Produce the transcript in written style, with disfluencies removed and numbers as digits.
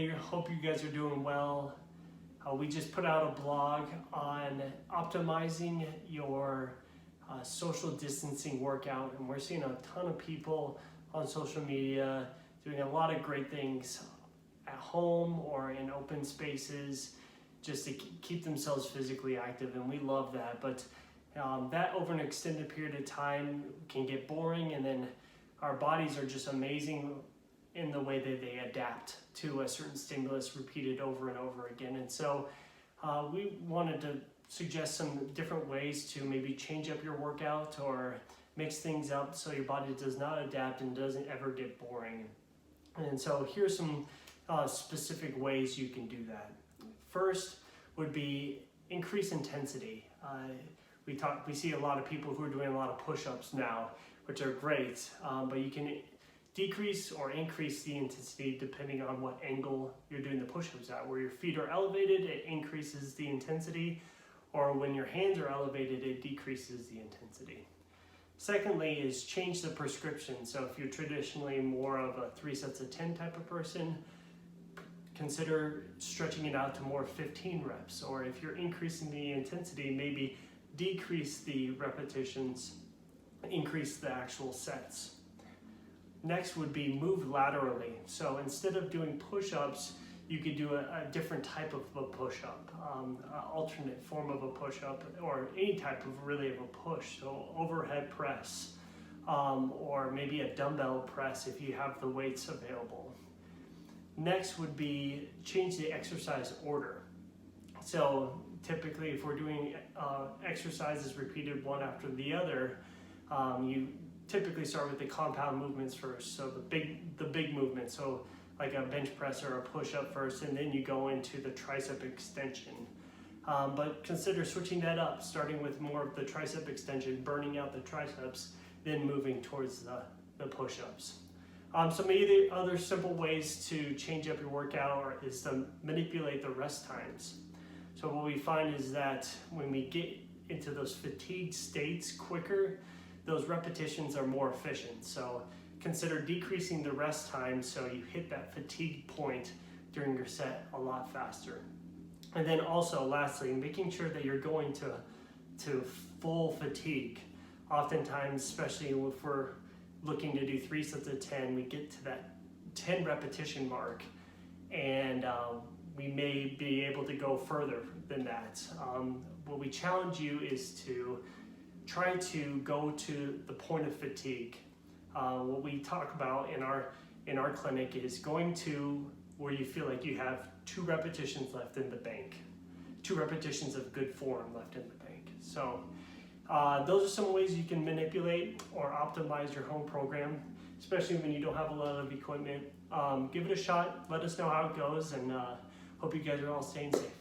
Hey, hope you guys are doing well. We just put out a blog on optimizing your social distancing workout, and we're seeing a ton of people on social media doing a lot of great things at home or in open spaces just to keep themselves physically active, and we love that. But that over an extended period of time can get boring, and then our bodies are just amazing in the way that they adapt to a certain stimulus repeated over and over again. And so we wanted to suggest some different ways to maybe change up your workout or mix things up so your body does not adapt and doesn't ever get boring. And so here's some specific ways you can do that. First would be increase intensity. We see a lot of people who are doing a lot of push-ups now, which are great, but you can decrease or increase the intensity depending on what angle you're doing the push-ups at. Where your feet are elevated, it increases the intensity, or when your hands are elevated, it decreases the intensity. Secondly is change the prescription. So if you're traditionally more of a 3 sets of 10 type of person, consider stretching it out to more 15 reps. Or if you're increasing the intensity, maybe decrease the repetitions, increase the actual sets. Next would be move laterally. So instead of doing push-ups, you could do a different type of a push-up, an alternate form of a push-up, or any type of really of a push. So overhead press, or maybe a dumbbell press if you have the weights available. Next would be change the exercise order. So typically if we're doing exercises repeated one after the other, you typically start with the compound movements first, so the big movement, so like a bench press or a push-up first, and then you go into the tricep extension. But consider switching that up, starting with more of the tricep extension, burning out the triceps, then moving towards the push-ups. Some other simple ways to change up your workout is to manipulate the rest times. So what we find is that when we get into those fatigued states quicker, those repetitions are more efficient. So consider decreasing the rest time so you hit that fatigue point during your set a lot faster. And then also lastly, making sure that you're going to full fatigue. Oftentimes, especially if we're looking to do 3 sets of 10, we get to that 10 repetition mark, and we may be able to go further than that. What we challenge you is to try to go to the point of fatigue. What we talk about in our clinic is going to where you feel like you have 2 repetitions left in the bank, 2 repetitions of good form left in the bank. So those are some ways you can manipulate or optimize your home program, especially when you don't have a lot of equipment. Give it a shot, let us know how it goes, and hope you guys are all staying safe.